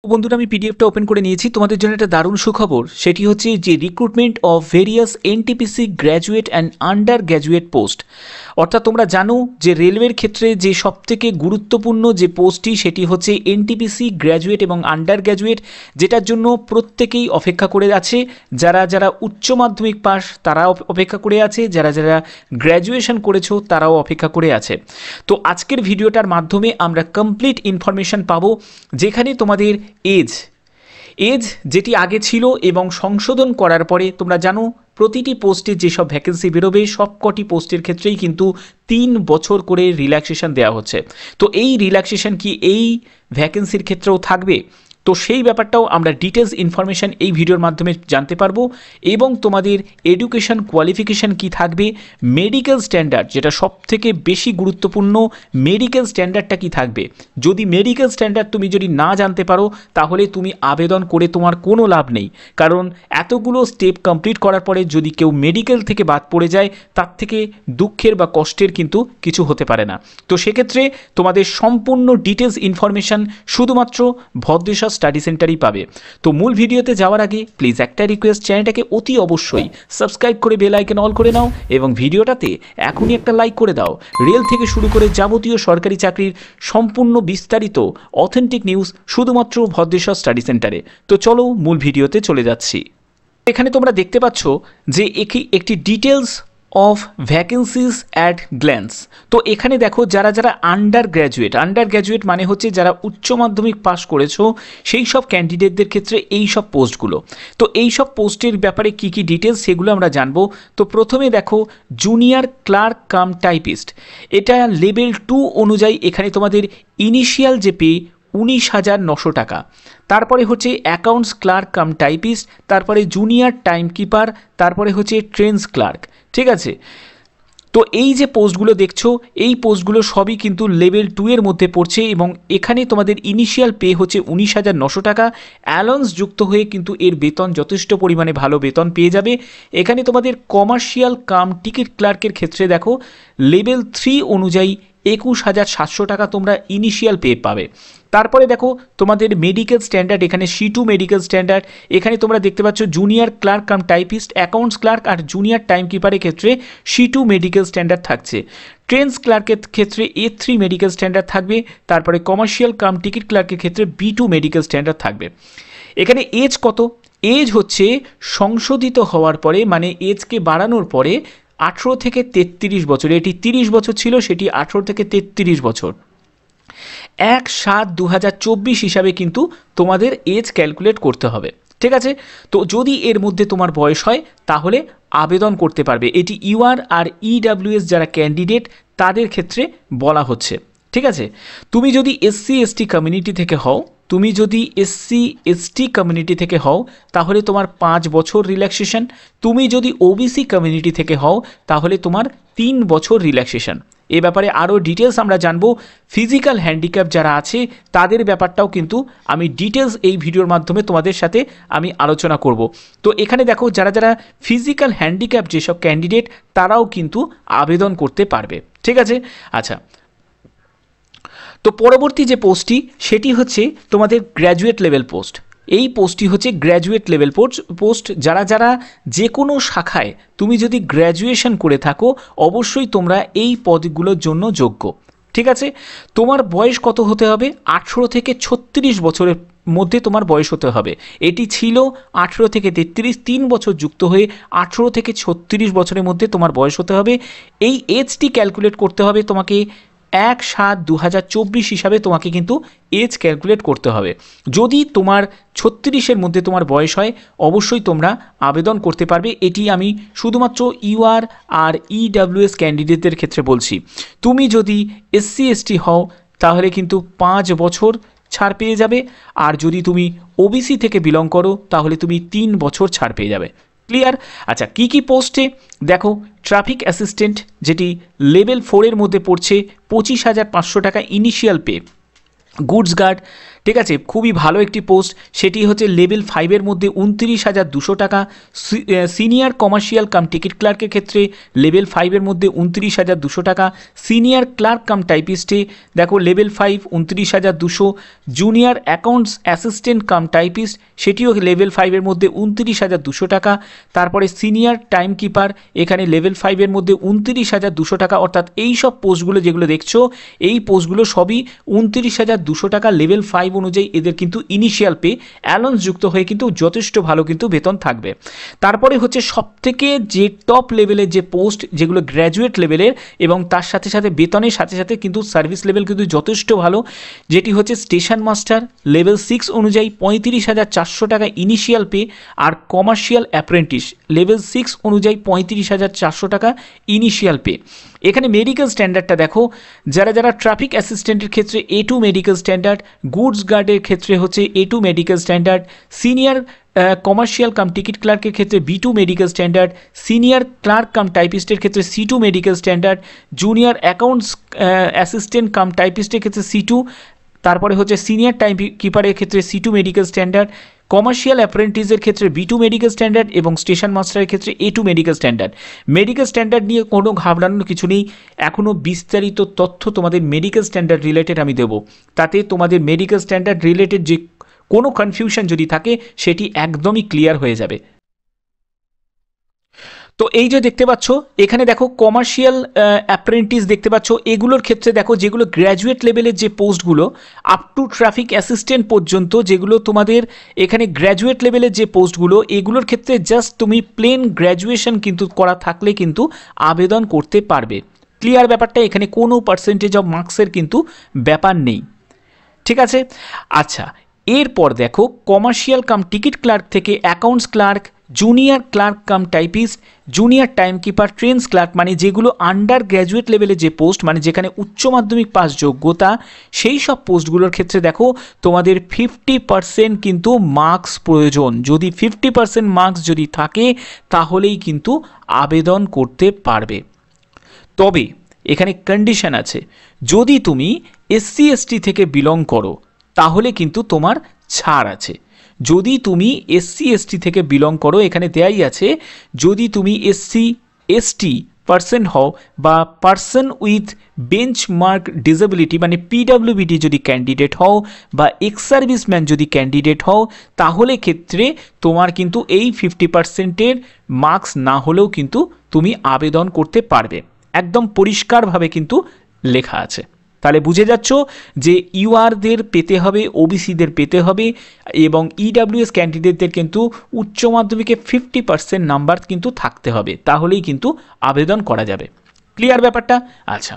বন্ধুরা আমি পিডিএফটা ওপেন করে নিয়েছি। তোমাদের জন্য একটা দারুণ সুখবর, সেটি হচ্ছে যে recruitment of various NTPC graduate and under graduate post. অর্থাৎ তোমরা জানো যে রেলওয়ের ক্ষেত্রে যে সবথেকে গুরুত্বপূর্ণ যে পোস্টটি সেটি হচ্ছে এনটিপিসি গ্র্যাজুয়েট এবং আন্ডার গ্র্যাজুয়েট, যেটার জন্য প্রত্যেকেই অপেক্ষা করে আছে। যারা যারা উচ্চ মাধ্যমিক পাস তারাও অপেক্ষা করে আছে, যারা যারা গ্র্যাজুয়েশন করেছো তারাও অপেক্ষা করে আছে। তো আজকের ভিডিওটার মাধ্যমে আমরা কমপ্লিট ইনফরমেশন পাবো, যেখানে তোমাদের এজ যেটি আগে ছিল এবং সংশোধন করার পরে তোমরা জানো প্রতিটি পোস্টে যেসব ভ্যাকেন্সি বেরোবে সবকটি পোস্টের ক্ষেত্রেই কিন্তু 3 বছর করে রিল্যাক্সেশন দেওয়া হচ্ছে। তো এই রিল্যাক্সেশন কি এই ভ্যাকেন্সির ক্ষেত্রেও থাকবে? তো সেই ব্যাপারটাও আমরা ডিটেলস ইনফরমেশান এই ভিডিওর মাধ্যমে জানতে পারবো, এবং তোমাদের এডুকেশন কোয়ালিফিকেশান কি থাকবে, মেডিকেল স্ট্যান্ডার্ড যেটা সবথেকে বেশি গুরুত্বপূর্ণ, মেডিকেল স্ট্যান্ডার্ডটা কি থাকবে। যদি মেডিকেল স্ট্যান্ডার্ড তুমি যদি না জানতে পারো তাহলে তুমি আবেদন করে তোমার কোনো লাভ নেই, কারণ এতগুলো স্টেপ কমপ্লিট করার পরে যদি কেউ মেডিকেল থেকে বাদ পড়ে যায় তার থেকে দুঃখের বা কষ্টের কিন্তু কিছু হতে পারে না। তো সেক্ষেত্রে তোমাদের সম্পূর্ণ ডিটেলস ইনফরমেশান শুধুমাত্র ভদ্রেশ্বর স্টাডি সেন্টারই পাবে। তো মূল ভিডিওতে যাওয়ার আগে প্লিজ একটা রিকোয়েস্ট, চ্যানেলটাকে অতি অবশ্যই সাবস্ক্রাইব করে বেল আইকন অল করে নাও এবং ভিডিওটাতে এখনই একটা লাইক করে দাও। রেল থেকে শুরু করে যাবতীয় সরকারি চাকরির সম্পূর্ণ বিস্তারিত অথেন্টিক নিউজ শুধুমাত্র ভদ্রেশ্বর স্টাডি সেন্টারে। তো চলো মূল ভিডিওতে চলে যাচ্ছি। এখানে তোমরা দেখতে পাচ্ছ যে একটি details of vacancies at glance. তো এখানে দেখো যারা যারা আন্ডার গ্র্যাজুয়েট মানে হচ্ছে যারা উচ্চ মাধ্যমিক পাস করেছো সেই সব ক্যান্ডিডেটদের ক্ষেত্রে এই সব পোস্টগুলো। তো এই সব পোস্টের ব্যাপারে কি কি ডিটেলস সেগুলো আমরা জানবো। তো প্রথমে দেখো জুনিয়র ক্লার্ক কাম টাইপিস্ট, এটা লেভেল 2 অনুযায়ী এখানে তোমাদের ইনিশিয়াল যে পে 19,900 টাকা। তারপরে হচ্ছে অ্যাকাউন্টস ক্লার্ক কাম টাইপিস্ট, তারপরে জুনিয়র টাইম কিপার, তারপরে হচ্ছে ট্রেন্স ক্লার্ক। ঠিক আছে, তো এই যে পোস্টগুলো দেখছো এই পোস্টগুলো সবই কিন্তু লেভেল 2 এর মধ্যে পড়ছে এবং এখানে তোমাদের ইনিশিয়াল পে হচ্ছে 19,900 টাকা। অ্যালাউন্স যুক্ত হয়ে কিন্তু এর বেতন যথেষ্ট পরিমাণে ভালো বেতন পেয়ে যাবে। এখানে তোমাদের কমার্শিয়াল কাম টিকিট ক্লার্কের ক্ষেত্রে দেখো লেভেল 3 অনুযায়ী 21,700 টাকা তোমরা ইনিশিয়াল পে পাবে। তারপরে দেখো তোমাদের মেডিকেল স্ট্যান্ডার্ড, এখানে C2 মেডিকেল স্ট্যান্ডার্ড। এখানে তোমরা দেখতে পাচ্ছ junior clerk cum typist, accounts clerk আর জুনিয়র টাইম কিপারের ক্ষেত্রে C2 মেডিকেল স্ট্যান্ডার্ড থাকছে। ট্রেন্স ক্লার্কের ক্ষেত্রে A3 মেডিকেল স্ট্যান্ডার্ড থাকবে। তারপরে কমার্শিয়াল কাম টিকিট ক্লার্কের ক্ষেত্রে B2 মেডিকেল স্ট্যান্ডার্ড থাকবে। এখানে এজ কত? এজ হচ্ছে সংশোধিত হওয়ার পরে মানে এজকে বাড়ানোর পরে 18 থেকে 33 বছর, এটি 30 বছর ছিল সেটি 18 থেকে 33 বছর। 1/7/2024 হিসাবে কিন্তু তোমাদের এজ ক্যালকুলেট করতে হবে। ঠিক আছে, তো যদি এর মধ্যে তোমার বয়স হয় তাহলে আবেদন করতে পারবে। এটি ইউআর আর ইডাব্লিউএস যারা ক্যান্ডিডেট তাদের ক্ষেত্রে বলা হচ্ছে। ঠিক আছে, তুমি যদি SC/ST কমিউনিটি থেকে হও, তাহলে তোমার 5 বছর রিল্যাক্সেশন। তুমি যদি OBC কমিউনিটি থেকে হও তাহলে তোমার 3 বছর রিল্যাক্সেশন। এ ব্যাপারে আরও ডিটেলস আমরা জানবো। ফিজিক্যাল হ্যান্ডিক্যাপ যারা আছে তাদের ব্যাপারটাও কিন্তু আমি ডিটেলস এই ভিডিওর মাধ্যমে তোমাদের সাথে আমি আলোচনা করব। তো এখানে দেখো যারা যারা ফিজিক্যাল হ্যান্ডিক্যাপ যেসব ক্যান্ডিডেট তারাও কিন্তু আবেদন করতে পারবে। ঠিক আছে, আচ্ছা, তো পরবর্তী যে পোস্টটি সেটি হচ্ছে তোমাদের গ্র্যাজুয়েট লেভেল পোস্ট। এই পোস্টটি হচ্ছে গ্র্যাজুয়েট লেভেল পোস্ট। যারা যারা যে কোনো শাখায় তুমি যদি গ্র্যাজুয়েশন করে থাকো অবশ্যই তোমরা এই পদগুলোর জন্য যোগ্য। ঠিক আছে, তোমার বয়স কত হতে হবে? 18 থেকে 36 বছরের মধ্যে তোমার বয়স হতে হবে। এটি ছিল 18 থেকে 33, 3 বছর যুক্ত হয়ে 18 থেকে 36 বছরের মধ্যে তোমার বয়স হতে হবে। এই এজটি ক্যালকুলেট করতে হবে তোমাকে 1/7/2024 হিসাবে তোমাকে কিন্তু এজ ক্যালকুলেট করতে হবে। যদি তোমার 36-এর মধ্যে তোমার বয়স হয় অবশ্যই তোমরা আবেদন করতে পারবে। এটি আমি শুধুমাত্র ইউআর আর ইডাব্লিউএস ক্যান্ডিডেটদের ক্ষেত্রে বলছি। তুমি যদি SC/ST হও তাহলে কিন্তু 5 বছর ছাড় পেয়ে যাবে, আর যদি তুমি OBC থেকে বিলং করো তাহলে তুমি 3 বছর ছাড় পেয়ে যাবে। ক্লিয়ার? আচ্ছা, কি কি পোস্টে দেখো, ট্রাফিক অ্যাসিস্ট্যান্ট যেটি লেভেল 4 এর মধ্যে পড়ছে 25,500 টাকা ইনিশিয়াল পে। গুডস গার্ড ঠিক আছে, খুবই ভালো একটি পোস্ট, সেটি হচ্ছে লেভেল 5-এর মধ্যে 29,200 টাকা। সিনিয়র কমার্শিয়াল কাম টিকিট ক্লার্কের ক্ষেত্রে লেভেল 5-এর মধ্যে 29,200 টাকা। সিনিয়র ক্লার্ক কাম টাইপিস্টে দেখো level 5 29,200। Junior accounts assistant cum typist সেটিও লেভেল 5-এর মধ্যে 29,200 টাকা। তারপরে সিনিয়র টাইম কিপার এখানে লেভেল 5-এর মধ্যে 29,200 টাকা। অর্থাৎ এই সব পোস্টগুলো যেগুলো দেখছো এই পোস্টগুলো সবই 29,200 টাকা লেভেল 5 অনুযায়ী। এদের কিন্তু ইনিশিয়াল পে অ্যালাউন্স যুক্ত হয়ে কিন্তু যথেষ্ট ভালো কিন্তু বেতন থাকবে। তারপরে হচ্ছে সবথেকে যে টপ লেভেলের যে পোস্ট যেগুলো গ্র্যাজুয়েট লেভেলের এবং তার সাথে সাথে বেতনের সাথে সাথে কিন্তু সার্ভিস লেভেল কিন্তু যথেষ্ট ভালো, যেটি হচ্ছে স্টেশন মাস্টার লেভেল 6 অনুযায়ী 35,400 টাকা ইনিশিয়াল পে। আর কমার্শিয়াল অ্যাপ্রেন্টিস লেভেল 6 অনুযায়ী 35,400 টাকা ইনিশিয়াল পে। এখানে মেডিকেল স্ট্যান্ডার্ডটা দেখো, যারা যারা ট্রাফিক অ্যাসিস্ট্যান্টের ক্ষেত্রে A2 মেডিকেল স্ট্যান্ডার্ড, গুডস গার্ডের ক্ষেত্রে হচ্ছে A2 medical standard, senior commercial cum ticket ক্লার্কের ক্ষেত্রে B2 medical standard, senior clerk cum টাইপিস্টের ক্ষেত্রে C2 medical standard, junior accounts assistant cum টাইপিস্টের ক্ষেত্রে C2, তারপরে হচ্ছে সিনিয়র টাইম কিপারের ক্ষেত্রে C2 মেডিকেল স্ট্যান্ডার্ড, কমার্শিয়াল অ্যাপ্রেন্টিসের ক্ষেত্রে B2 মেডিকেল স্ট্যান্ডার্ড এবং স্টেশন মাস্টারের ক্ষেত্রে A2 medical standard. Medical standard নিয়ে কোনো ঘাবড়ানোর কিছু নেই, এখনও বিস্তারিত তথ্য তোমাদের মেডিকেল স্ট্যান্ডার্ড রিলেটেড আমি দেবো, তাতে তোমাদের মেডিকেল স্ট্যান্ডার্ড রিলেটেড যে কোনো কনফিউশন যদি থাকে সেটি একদমই ক্লিয়ার হয়ে যাবে। তো এই যে দেখতে পাচ্ছ এখানে দেখো কমার্শিয়াল অ্যাপ্রেন্টিস দেখতে পাচ্ছ, এগুলোর ক্ষেত্রে দেখো যেগুলো গ্র্যাজুয়েট লেভেলের যে পোস্টগুলো আপ টু ট্রাফিক অ্যাসিস্ট্যান্ট পর্যন্ত, যেগুলো তোমাদের এখানে গ্র্যাজুয়েট লেভেলের যে পোস্টগুলো এগুলোর ক্ষেত্রে জাস্ট তুমি প্লেন গ্র্যাজুয়েশন কিন্তু করা থাকলে কিন্তু আবেদন করতে পারবে। ক্লিয়ার ব্যাপারটা, এখানে কোনো পার্সেন্টেজ অফ মার্কসের কিন্তু ব্যাপার নেই। ঠিক আছে, আচ্ছা এরপর দেখো কমার্শিয়াল কাম টিকিট ক্লার্ক থেকে accounts clerk, junior clerk cum typist, junior time keeper, trains clerk, মানে যেগুলো আন্ডার গ্র্যাজুয়েট লেভেলে যে পোস্ট, মানে যেখানে উচ্চ মাধ্যমিক পাস যোগ্যতা, সেই সব পোস্টগুলোর ক্ষেত্রে দেখো তোমাদের 50% কিন্তু মার্কস প্রয়োজন। যদি 50% মার্কস যদি থাকে তাহলেই কিন্তু আবেদন করতে পারবে। তবে এখানে কন্ডিশন আছে, যদি তুমি SC/ST থেকে বিলং করো তাহলে কিন্তু তোমার ছাড় আছে। যদি তুমি SC/ST থেকে বিলং করো, এখানে দেয়াই আছে যদি তুমি SC/ST পার্সন হও বা পার্সন উইথ বেঞ্চমার্ক ডিসেবিলিটি মানে PWBD যদি ক্যান্ডিডেট হও বা এক্স সার্ভিসম্যান যদি ক্যান্ডিডেট হও, তাহলে ক্ষেত্রে তোমার কিন্তু এই 50%-এর মার্কস না হলেও কিন্তু তুমি আবেদন করতে পারবে। একদম পরিষ্কারভাবে কিন্তু লেখা আছে। তাহলে বুঝে যাচ্ছ যে ইউআরদের পেতে হবে, ওবিসিদের পেতে হবে এবং EWS ক্যান্ডিডেটদের কিন্তু উচ্চ মাধ্যমিকে 50% নাম্বার কিন্তু থাকতে হবে, তাহলেই কিন্তু আবেদন করা যাবে। ক্লিয়ার ব্যাপারটা? আচ্ছা,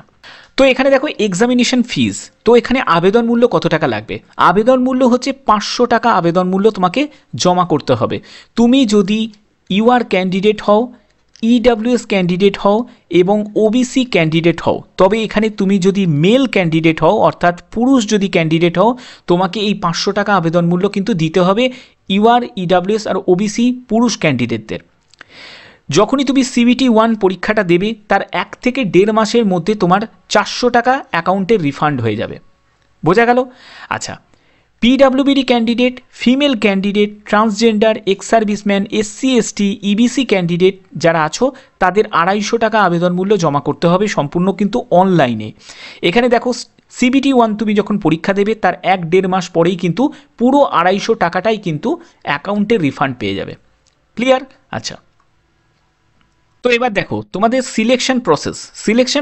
তো এখানে দেখো এক্সামিনেশন ফিজ। তো এখানে আবেদন মূল্য কত টাকা লাগবে? আবেদন মূল্য হচ্ছে 500 টাকা আবেদন মূল্য তোমাকে জমা করতে হবে। তুমি যদি ইউআর ক্যান্ডিডেট হও, EWS ক্যান্ডিডেট হও এবং OBC ক্যান্ডিডেট হও, তবে এখানে তুমি যদি মেল ক্যান্ডিডেট হও অর্থাৎ পুরুষ যদি ক্যান্ডিডেট হও, তোমাকে এই 500 টাকা আবেদন মূল্য কিন্তু দিতে হবে ইউআর, EWS আর OBC পুরুষ ক্যান্ডিডেটদের। যখনই তুমি CBT 1 পরীক্ষাটা দেবে তার 1 থেকে 1.5 মাসের মধ্যে তোমার 400 টাকা অ্যাকাউন্টে রিফান্ড হয়ে যাবে। বোঝা গেল? আচ্ছা, PWBD candidate, female candidate, transgender, ex serviceman, SC/ST, EBC candidate যারা আছো তাদের 250 টাকা আবেদন মূল্য জমা করতে হবে, সম্পূর্ণ কিন্তু অনলাইনে। এখানে দেখো CBT 1 তুমি যখন পরীক্ষা দেবে তার 1-1.5 মাস পরেই কিন্তু পুরো 250 টাকাটাই কিন্তু অ্যাকাউন্টে রিফান্ড পেয়ে যাবে। ক্লিয়ার? আচ্ছা, তো এবার দেখো তোমাদের সিলেকশন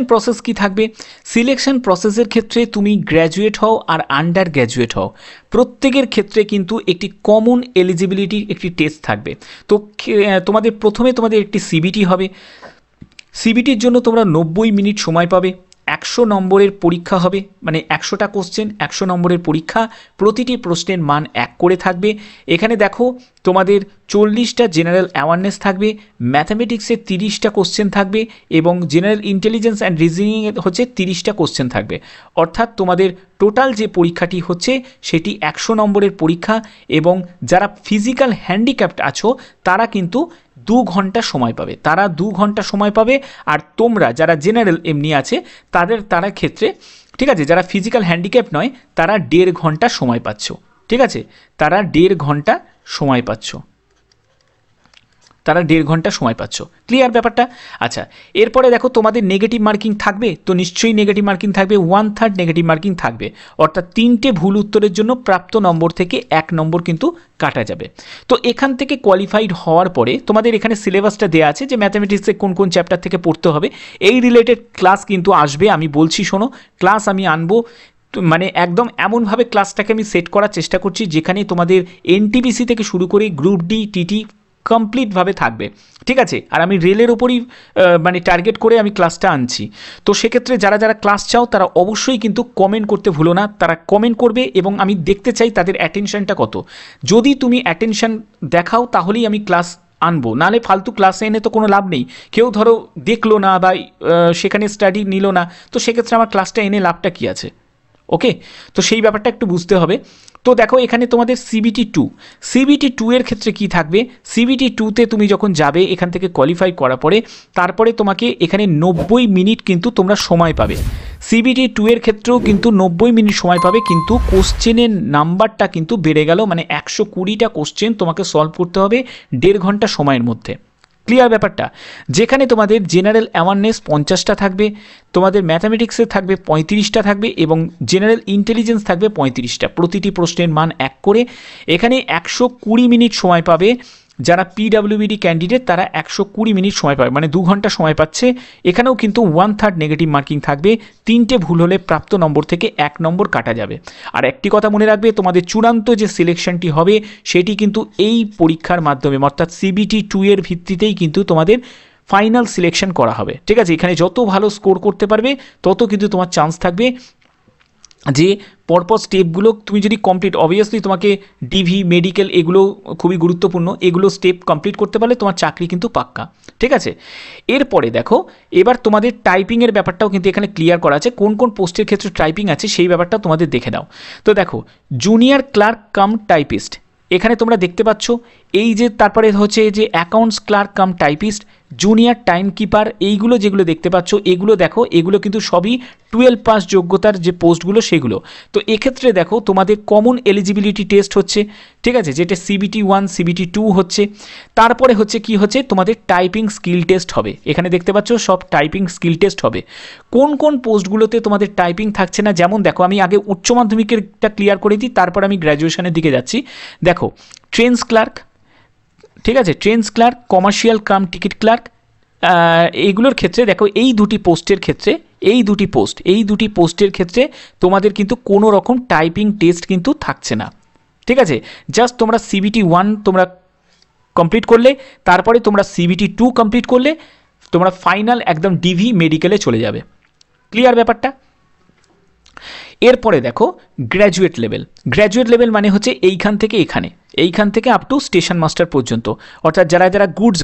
প্রসেস কি থাকবে। সিলেকশন প্রসেসের ক্ষেত্রে তুমি গ্র্যাজুয়েট হও আর আন্ডার গ্র্যাজুয়েট হও, প্রত্যেকের ক্ষেত্রে কিন্তু একটি কমন এলিজিবিলিটির একটি টেস্ট থাকবে। তো তোমাদের প্রথমে তোমাদের একটি CBT হবে। CBTর জন্য তোমরা 90 মিনিট সময় পাবে। 100 নম্বরের পরীক্ষা হবে, মানে 100টা কোশ্চেন, 100 নম্বরের পরীক্ষা, প্রতিটি প্রশ্নের মান 1 করে থাকবে। এখানে দেখো তোমাদের 40টা জেনারেল অ্যাওয়ারনেস থাকবে, ম্যাথামেটিক্সের 30টা কোশ্চেন থাকবে এবং জেনারেল ইন্টেলিজেন্স অ্যান্ড রিজনিংয়ের হচ্ছে 30টা কোশ্চেন থাকবে। অর্থাৎ তোমাদের টোটাল যে পরীক্ষাটি হচ্ছে সেটি 100 নম্বরের পরীক্ষা এবং যারা ফিজিক্যাল হ্যান্ডিক্যাপড আছো তারা কিন্তু 2 ঘন্টা সময় পাবে, তারা 2 ঘন্টা সময় পাবে। আর তোমরা যারা জেনারেল এমনি আছে তারা ক্ষেত্রে ঠিক আছে, যারা ফিজিক্যাল হ্যান্ডিক্যাপ নয় তারা 1.5 ঘন্টা সময় পাচ্ছ। ঠিক আছে, তারা 1.5 ঘন্টা সময় পাচ্ছ, তারা 1.5 ঘন্টা সময় পাচ্ছ। ক্লিয়ার ব্যাপারটা? আচ্ছা, এরপরে দেখো তোমাদের নেগেটিভ মার্কিং থাকবে তো, নিশ্চয়ই নেগেটিভ মার্কিং থাকবে, 1/3 নেগেটিভ মার্কিং থাকবে, অর্থাৎ 3টে ভুল উত্তরের জন্য প্রাপ্ত নম্বর থেকে 1 নম্বর কিন্তু কাটা যাবে। তো এখান থেকে কোয়ালিফাইড হওয়ার পরে তোমাদের এখানে সিলেবাসটা দেওয়া আছে যে ম্যাথামেটিক্সে কোন কোন চ্যাপ্টার থেকে পড়তে হবে, এই রিলেটেড ক্লাস কিন্তু আসবে। আমি বলছি শোনো, ক্লাস আমি আনবো, মানে একদম এমনভাবে ক্লাসটাকে আমি সেট করার চেষ্টা করছি যেখানে তোমাদের এনটিপিসি থেকে শুরু করে গ্রুপ ডি, টিটি কমপ্লিটভাবে থাকবে। ঠিক আছে, আর আমি রেলের ওপরই মানে টার্গেট করে আমি ক্লাসটা আনছি। তো সেক্ষেত্রে যারা যারা ক্লাস চাও তারা অবশ্যই কিন্তু কমেন্ট করতে ভুলো না, তারা কমেন্ট করবে এবং আমি দেখতে চাই তাদের অ্যাটেনশনটা কত। যদি তুমি অ্যাটেনশন দেখাও তাহলেই আমি ক্লাস আনবো, নাহলে ফালতু ক্লাসে এনে তো কোনো লাভ নেই। কেউ ধরো দেখলো না বা সেখানে স্টাডি নিল না, তো সেক্ষেত্রে আমার ক্লাসটা এনে লাভটা কী আছে? ওকে, তো সেই ব্যাপারটা একটু বুঝতে হবে। তো দেখো এখানে তোমাদের সিবিটি 2 এর ক্ষেত্রে কি থাকবে, সিবিটি 2তে তুমি যখন যাবে এখান থেকে কোয়ালিফাই করার পরে তারপরে তোমাকে এখানে 90 মিনিট কিন্তু তোমরা সময় পাবে। সিবিটি 2 এর ক্ষেত্রেও কিন্তু 90 মিনিট সময় পাবে, কিন্তু কোশ্চেনের নাম্বারটা কিন্তু বেড়ে গেল, মানে 120টা কোশ্চেন তোমাকে সলভ করতে হবে 1.5 ঘন্টা সময়ের মধ্যে। ক্লিয়ার ব্যাপারটা? যেখানে তোমাদের জেনারেল অ্যাওয়ারনেস 50টা থাকবে, তোমাদের ম্যাথামেটিক্সে থাকবে 35টা থাকবে এবং জেনারেল ইন্টেলিজেন্স থাকবে 35টা, প্রতিটি প্রশ্নের মান 1 করে। এখানে 120 মিনিট সময় পাবে যারা পিডাব্লিউবিডি ক্যান্ডিডেট, তারা 120 মিনিট সময় পাবে, মানে 2 ঘন্টা সময় পাচ্ছে। এখানেও কিন্তু 1/3 নেগেটিভ মার্কিং থাকবে, 3টে ভুল হলে প্রাপ্ত নম্বর থেকে 1 নম্বর কাটা যাবে। আর একটি কথা মনে রাখবে, তোমাদের চূড়ান্ত যে সিলেকশনটি হবে সেটি কিন্তু এই পরীক্ষার মাধ্যমে, অর্থাৎ সিবিটি 2 এর ভিত্তিতেই কিন্তু তোমাদের ফাইনাল সিলেকশন করা হবে। ঠিক আছে, এখানে যত ভালো স্কোর করতে পারবে তত কিন্তু তোমার চান্স থাকবে যে পরপর স্টেপগুলো তুমি যদি কমপ্লিট, অবভিয়াসলি তোমাকে ডিভি, মেডিকেল এগুলো খুবই গুরুত্বপূর্ণ, এগুলো স্টেপ কমপ্লিট করতে পারলে তোমার চাকরি কিন্তু পাক্কা। ঠিক আছে, এরপরে দেখো এবার তোমাদের টাইপিংয়ের ব্যাপারটাও কিন্তু এখানে ক্লিয়ার করা আছে, কোন কোন পোস্টের ক্ষেত্রে টাইপিং আছে সেই ব্যাপারটা তোমাদের দেখে নাও। তো দেখো জুনিয়র ক্লার্ক কাম টাইপিস্ট, এখানে তোমরা দেখতে পাচ্ছ এই যে, তারপরে হচ্ছে যে accounts clerk cum typist, junior time keeper, এইগুলো যেগুলো দেখতে পাচ্ছ এগুলো দেখো, এগুলো কিন্তু সবই 12 পাস যোগ্যতার যে পোস্টগুলো সেগুলো। তো এক্ষেত্রে দেখো তোমাদের কমন এলিজিবিলিটি টেস্ট হচ্ছে, ঠিক আছে, যেটা সিবিটি 1 সিবিটি 2 হচ্ছে। তারপরে হচ্ছে কি হচ্ছে, তোমাদের টাইপিং স্কিল টেস্ট হবে, এখানে দেখতে পাচ্ছ সব টাইপিং স্কিল টেস্ট হবে। কোন কোন পোস্টগুলোতে তোমাদের টাইপিং থাকছে না, যেমন দেখো আমি আগে উচ্চ মাধ্যমিকেরটা ক্লিয়ার করে দিই, তারপর আমি গ্র্যাজুয়েশনের দিকে যাচ্ছি। দেখো ট্রেন্স ক্লার্ক, ঠিক আছে, trains clerk, commercial cum ticket clerk, এইগুলোর ক্ষেত্রে দেখো এই দুটি পোস্টের ক্ষেত্রে, এই দুটি পোস্টের ক্ষেত্রে তোমাদের কিন্তু কোনো রকম টাইপিং টেস্ট কিন্তু থাকছে না। ঠিক আছে, জাস্ট তোমরা সিবিটি 1 তোমরা কমপ্লিট করলে, তারপরে তোমরা সিবিটি 2 কমপ্লিট করলে তোমরা ফাইনাল একদম ডিভি মেডিকেলে চলে যাবে। ক্লিয়ার ব্যাপারটা? এরপরে দেখো গ্র্যাজুয়েট লেভেল মানে হচ্ছে এইখান থেকে এখানে, এইখান থেকে আপ টু স্টেশন মাস্টার পর্যন্ত, অর্থাৎ যারা যারা গুডস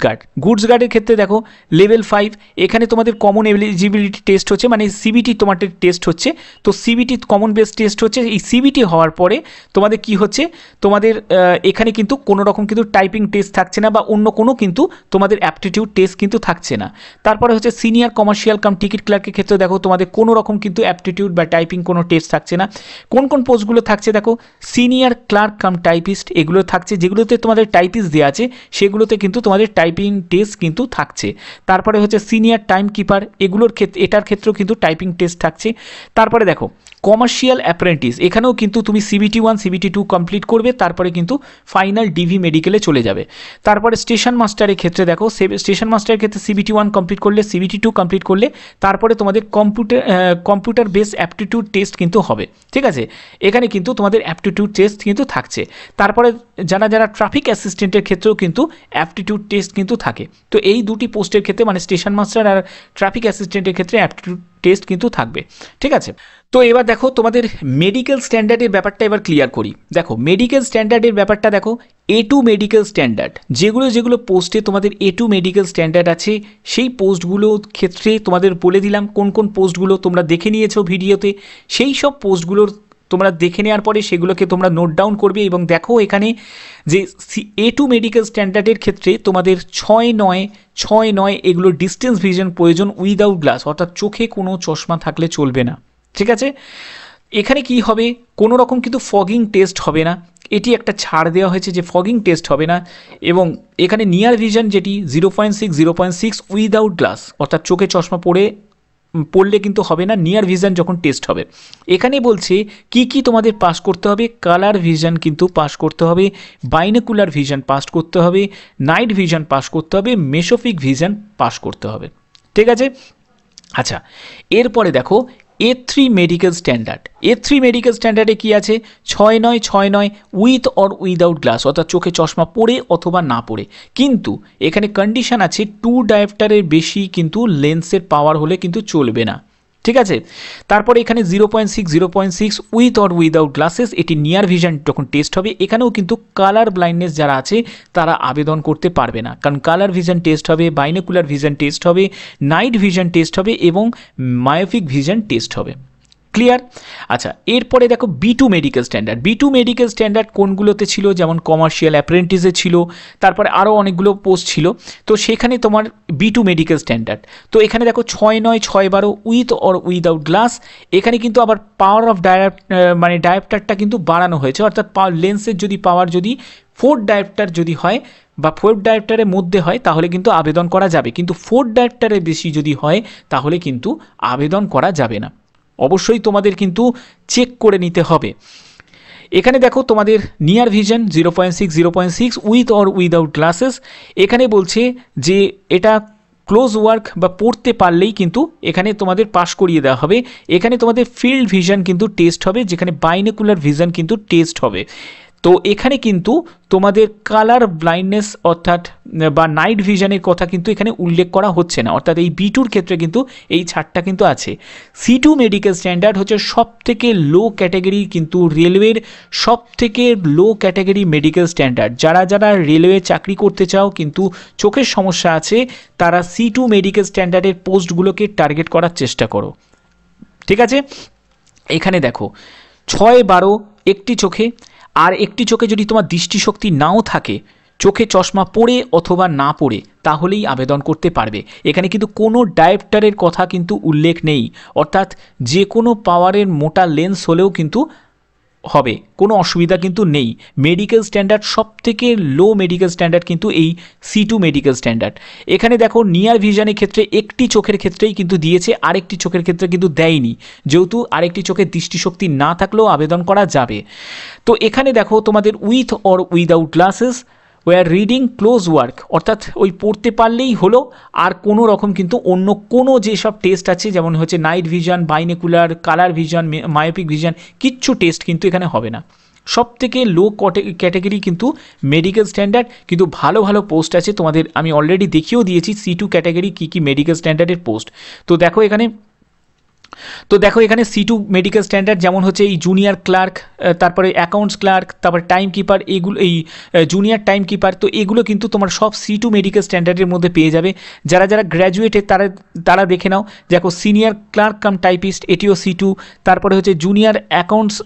গার্ডের ক্ষেত্রে দেখো লেভেল 5, এখানে তোমাদের কমন এলিজিবিলিটি টেস্ট হচ্ছে, মানে সিবিটি তোমাদের টেস্ট হচ্ছে। তো সিবিটি কমন বেস টেস্ট হচ্ছে, এই সিবিটি হওয়ার পরে তোমাদের কি হচ্ছে, তোমাদের এখানে কিন্তু কোনো রকম কিন্তু টাইপিং টেস্ট থাকছে না বা অন্য কোনো কিন্তু তোমাদের অ্যাপটিটিউড টেস্ট কিন্তু থাকছে না। তারপরে হচ্ছে সিনিয়র কমার্শিয়াল কাম টিকিট ক্লার্কের ক্ষেত্রে দেখো তোমাদের কোনো রকম কিন্তু অ্যাপটিটিউড বা টাইপিং কোনো টেস্ট থাকছে না। কোন কোন পোস্টগুলো থাকছে দেখো, সিনিয়র ক্লার্ক কাম টাইপিস্ট এগুলো থাকছে, যেগুলোতে তোমাদের টাইপিস্ট দেওয়া আছে সেগুলোতে কিন্তু তোমাদের টাইপিং টেস্ট কিন্তু থাকছে। তারপরে হচ্ছে সিনিয়র টাইম কিপার, এগুলোর ক্ষেত্রে, এটার ক্ষেত্রেও কিন্তু টাইপিং টেস্ট থাকছে। তারপরে দেখো কমার্শিয়াল অ্যাপ্রেন্টিস, এখানেও কিন্তু তুমি সিবিটি 1 সিবিটি 2 কমপ্লিট করবে, তারপরে কিন্তু ফাইনাল ডিভি মেডিকেলে চলে যাবে। তারপরে স্টেশন মাস্টারের ক্ষেত্রে দেখো, স্টেশন মাস্টারের ক্ষেত্রে সিবিটি 1 কমপ্লিট করলে, সিবিটি 2 কমপ্লিট করলে তারপরে তোমাদের কম্পিউটার বেস অ্যাপটিটিউড টেস্ট কিন্তু হবে। ঠিক আছে, এখানে কিন্তু তোমাদের অ্যাপটিটিউড টেস্ট কিন্তু থাকছে। তারপরে যারা যারা ট্রাফিক অ্যাসিস্ট্যান্টের ক্ষেত্রেও কিন্তু অ্যাপটিটিউড টেস্ট কিন্তু থাকে। তো এই দুটি পোস্টের ক্ষেত্রে, মানে স্টেশন মাস্টার আর ট্রাফিক অ্যাসিস্ট্যান্টের ক্ষেত্রে অ্যাপটিটিউড টেস্ট কিন্তু থাকবে। ঠিক আছে, তো এবার দেখো তোমাদের মেডিকেল স্ট্যান্ডার্ডের ব্যাপারটা এবার ক্লিয়ার করি। দেখো মেডিকেল স্ট্যান্ডার্ডের ব্যাপারটা দেখো, A2 মেডিকেল স্ট্যান্ডার্ড, যেগুলো পোস্টে তোমাদের A2 মেডিকেল স্ট্যান্ডার্ড আছে সেই পোস্টগুলোর ক্ষেত্রে তোমাদের বলে দিলাম কোন কোন পোস্টগুলো তোমরা দেখে নিয়েছো ভিডিওতে, সেই সব পোস্টগুলোর তোমরা দেখে নেওয়ার পরে সেগুলোকে তোমরা নোট ডাউন করবে এবং দেখো এখানে যে A2 মেডিকেল স্ট্যান্ডার্ডের ক্ষেত্রে তোমাদের 6-9 এগুলো ডিস্টেন্স ভিশন প্রয়োজন উইদাউট গ্লাস, অর্থাৎ চোখে কোনো চশমা থাকলে চলবে না। ঠিক আছে। এখানে কি হবে, কোনো রকম কিন্তু ফগিং টেস্ট হবে না, এটি একটা ছাড় দেওয়া হয়েছে যে ফগিং টেস্ট হবে না। এবং এখানে নিয়ার ভিশন যেটি 0.6 উইদাউট গ্লাস, অর্থাৎ চোখে চশমা পড়লে কিন্তু হবে না, নিয়ার ভিশন যখন টেস্ট হবে। এখানে বলছে কি কি তোমাদের পাস করতে হবে, কালার ভিশন কিন্তু পাস করতে হবে, বাইনোকুলার ভিশন পাস করতে হবে, নাইট ভিশন পাস করতে হবে, মেসোফিক ভিশন পাস করতে হবে। ঠিক আছে। আচ্ছা, এরপরে দেখো A3 medical standard. A3 medical স্ট্যান্ডার্ডে কি আছে, 6.9 উইথ অর উইদাউট গ্লাস, অর্থাৎ চোখে চশমা পরে অথবা না পরে। কিন্তু এখানে কন্ডিশন আছে 2 ডায়োপ্টারের বেশি কিন্তু লেন্সের পাওয়ার হলে কিন্তু চলবে না। ঠিক আছে। তারপরে এখানে 0.6 উইথ অর উইদাউট গ্লাসেস, এটি নিয়ার ভিশন যখন টেস্ট হবে। এখানেও কিন্তু কালার ব্লাইন্ডনেস যারা আছে তারা আবেদন করতে পারবে না, কারণ কালার ভিশন টেস্ট হবে, বাইনোকুলার ভিশন টেস্ট হবে, নাইট ভিশন টেস্ট হবে এবং মায়োপিক ভিশন টেস্ট হবে। ক্লিয়ার। আচ্ছা, এরপরে দেখো B2 medical standard. B2 medical standard কোনগুলোতে ছিল, যেমন কমার্শিয়াল অ্যাপ্রেন্টিসে ছিল, তারপরে আরও অনেকগুলো পোস্ট ছিল। তো সেখানে তোমার B2 মেডিকেল স্ট্যান্ডার্ড। তো এখানে দেখো 6.9 উইথ অর উইদাউট গ্লাস। এখানে কিন্তু আবার পাওয়ার অফ ডায়োপ্টারটা কিন্তু বাড়ানো হয়েছে, অর্থাৎ লেন্সের যদি পাওয়ার যদি 4 ডায়োপ্টার যদি হয় বা 4 ডায়োপ্টারের মধ্যে হয় তাহলে কিন্তু আবেদন করা যাবে, কিন্তু 4 ডায়োপ্টারের বেশি যদি হয় তাহলে কিন্তু আবেদন করা যাবে না। অবশ্যই তোমাদের কিন্তু চেক করে নিতে হবে। এখানে দেখো তোমাদের near vision 0.6 with or without glasses. এখানে বলছে যে এটা ক্লোজ ওয়ার্ক বা পড়তে পারলেই কিন্তু এখানে তোমাদের পাস করিয়ে দেওয়া হবে। এখানে তোমাদের ফিল্ড ভিশন কিন্তু টেস্ট হবে, যেখানে বাইনোকুলার ভিশন কিন্তু টেস্ট হবে। তো এখানে কিন্তু তোমাদের কালার ব্লাইন্ডনেস অর্থাৎ বা নাইট ভিশনের কথা কিন্তু এখানে উল্লেখ করা হচ্ছে না, অর্থাৎ এই B2-র ক্ষেত্রে কিন্তু এই ছাড়টা কিন্তু আছে। C2 মেডিকেল স্ট্যান্ডার্ড হচ্ছে সব থেকে লো ক্যাটাগরি, কিন্তু রেলওয়ের সব থেকে লো ক্যাটাগরি মেডিকেল স্ট্যান্ডার্ড। যারা যারা রেলওয়ে চাকরি করতে চাও কিন্তু চোখের সমস্যা আছে, তারা C2 মেডিকেল স্ট্যান্ডার্ডের পোস্টগুলোকে টার্গেট করার চেষ্টা করো। ঠিক আছে। এখানে দেখো 6-12 একটি চোখে, আর একটি চোখে যদি তোমার দৃষ্টিশক্তি নাও থাকে, চোখে চশমা পরে অথবা না পরে, তাহলেই আবেদন করতে পারবে। এখানে কিন্তু কোনো ডায়োপ্টারের কথা কিন্তু উল্লেখ নেই, অর্থাৎ যে কোনো পাওয়ারের মোটা লেন্স হলেও কিন্তু হবে, কোনো অসুবিধা কিন্তু নেই। মেডিকেল স্ট্যান্ডার্ড সব থেকে লো মেডিকেল স্ট্যান্ডার্ড কিন্তু এই C2 মেডিকেল স্ট্যান্ডার্ড। এখানে দেখো নিয়ার ভিশনের ক্ষেত্রে একটি চোখের ক্ষেত্রেই কিন্তু দিয়েছে, আরেকটি চোখের ক্ষেত্রে কিন্তু দেয়নি, যেহেতু আরেকটি চোখের দৃষ্টিশক্তি না থাকলেও আবেদন করা যাবে। তো এখানে দেখো তোমাদের with or without glasses wear reading close work, অর্থাৎ ওই পড়তে পারলেই হলো, আর কোনো রকম কিন্তু অন্য কোনো যেসব টেস্ট আছে, যেমন হচ্ছে night vision, binocular, colour vision, myopic vision, কিচ্ছু টেস্ট কিন্তু এখানে হবে না। সব থেকে লো ক্যাটাগরি কিন্তু মেডিকেল স্ট্যান্ডার্ড, কিন্তু ভালো ভালো পোস্ট আছে তোমাদের, আমি অলরেডি দেখিয়েও দিয়েছি C2 ক্যাটাগরি কী কী মেডিকেল স্ট্যান্ডার্ডের পোস্ট। তো দেখো এখানে C2 মেডিকেল স্ট্যান্ডার্ড যেমন হচ্ছে এই জুনিয়র ক্লার্ক, তারপরে অ্যাকাউন্টস ক্লার্ক, তারপরে টাইম কিপার, এগুলো এই জুনিয়র টাইম কিপার। তো এগুলো কিন্তু তোমার সব C2 মেডিকেল স্ট্যান্ডার্ডের মধ্যে পেয়ে যাবে। যারা যারা গ্র্যাজুয়েটে তারা দেখে নাও, দেখো সিনিয়র ক্লার্ক কাম টাইপিস্ট, এটিও C2। তারপরে হচ্ছে junior accounts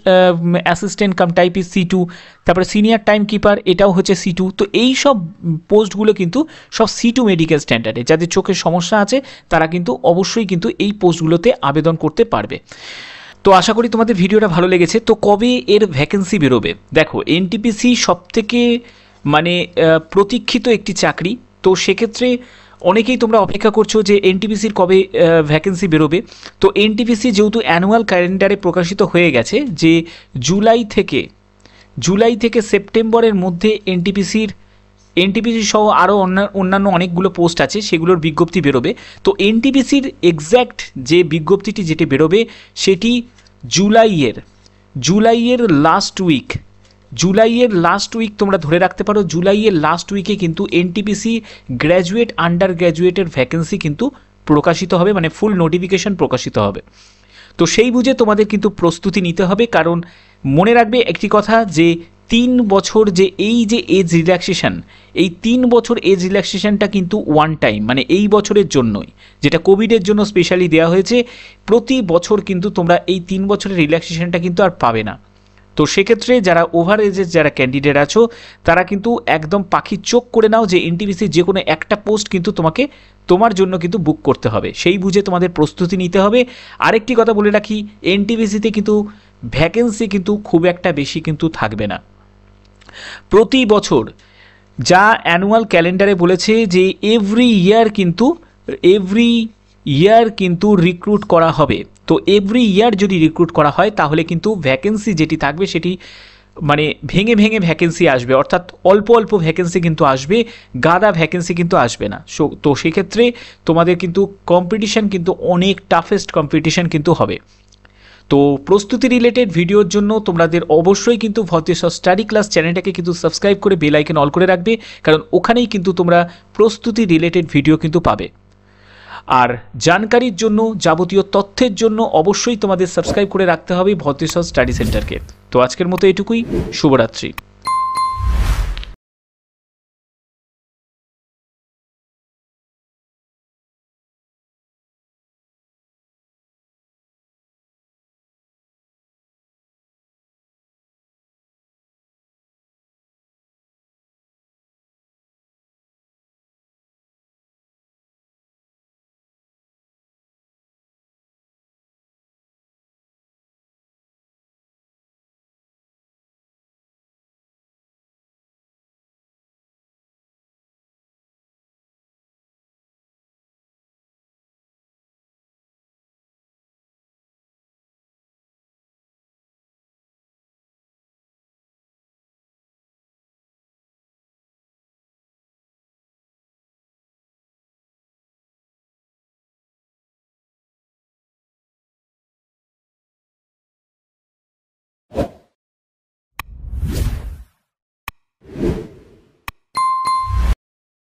assistant cum typist C2। তারপরে সিনিয়র টাইম কিপার, এটাও হচ্ছে C2। তো এই সব পোস্টগুলো কিন্তু সব C2 মেডিকেল স্ট্যান্ডার্ডে। যাদের চোখের সমস্যা আছে তারা কিন্তু অবশ্যই কিন্তু এই পোস্টগুলোতে আবেদন করতে পারবে। তো আশা করি তোমাদের ভিডিওটা ভালো লেগেছে। তো কবে এর ভ্যাকেন্সি বেরোবে, দেখো NTPC সবথেকে মানে প্রতীক্ষিত একটি চাকরি। তো সেক্ষেত্রে অনেকেই তোমরা অপেক্ষা করছো যে NTPCর কবে ভ্যাকেন্সি বেরোবে। তো NTPC যেহেতু অ্যানুয়াল ক্যালেন্ডারে প্রকাশিত হয়ে গেছে যে জুলাই থেকে সেপ্টেম্বরের মধ্যে NTPC সহ আরও অন্যান্য অনেকগুলো পোস্ট আছে, সেগুলোর বিজ্ঞপ্তি বেরোবে। তো NTPCর এক্স্যাক্ট যে বিজ্ঞপ্তিটি যেটি বেরোবে সেটি জুলাইয়ের লাস্ট উইক তোমরা ধরে রাখতে পারো। জুলাইয়ের লাস্ট উইকে কিন্তু NTPC গ্র্যাজুয়েট, আন্ডার গ্র্যাজুয়েটের ভ্যাকেন্সি কিন্তু প্রকাশিত হবে, মানে ফুল নোটিফিকেশন প্রকাশিত হবে। তো সেই বুঝে তোমাদের কিন্তু প্রস্তুতি নিতে হবে, কারণ মনে রাখবে একটি কথা যে 3 বছর যে এজ রিল্যাক্সেশন, এই 3 বছর এজ রিল্যাক্সেশনটা কিন্তু ওয়ান টাইম, মানে এই বছরের জন্যই, যেটা কোভিডের জন্য স্পেশালি দেওয়া হয়েছে। প্রতি বছর কিন্তু তোমরা এই 3 বছরের রিল্যাক্সেশনটা কিন্তু আর পাবে না। তো সেক্ষেত্রে যারা ওভার এজের যারা ক্যান্ডিডেট আছো তারা কিন্তু একদম পাখির চোখ করে নাও যে এনটিপিসির যে কোনো একটা পোস্ট কিন্তু তোমার জন্য কিন্তু বুক করতে হবে, সেই বুঝে তোমাদের প্রস্তুতি নিতে হবে। আরেকটি কথা বলে রাখি, এনটিপিসিতে কিন্তু ভ্যাকেন্সি কিন্তু খুব একটা বেশি কিন্তু থাকবে না। প্রতি বছর যা অ্যানুয়াল ক্যালেন্ডারে বলেছে যে এভরি ইয়ার কিন্তু রিক্রুট করা হবে। তো এভরি ইয়ার যদি রিক্রুট করা হয় তাহলে কিন্তু ভ্যাকেন্সি যেটি থাকবে সেটি মানে ভেঙে ভেঙে ভ্যাকেন্সি আসবে, অর্থাৎ অল্প অল্প ভ্যাকেন্সি কিন্তু আসবে, গাদা ভ্যাকেন্সি কিন্তু আসবে না। তো সেক্ষেত্রে তোমাদের কিন্তু কম্পিটিশান কিন্তু অনেক টাফেস্ট কম্পিটিশান কিন্তু হবে। তো প্রস্তুতি রিলেটেড ভিডিওর জন্য তোমাদের অবশ্যই কিন্তু ভতেশ্বর স্টাডি ক্লাস চ্যানেলটাকে কিন্তু সাবস্ক্রাইব করে বেল আইকন অল করে রাখবে, কারণ ওখানেই কিন্তু তোমরা প্রস্তুতি রিলেটেড ভিডিও কিন্তু পাবে। আর জানকারির জন্য, যাবতীয় তথ্যের জন্য অবশ্যই তোমাদের সাবস্ক্রাইব করে রাখতে হবে ভতেশ্বর স্টাডি সেন্টারকে। তো আজকের মতো এটুকুই, শুভরাত্রি।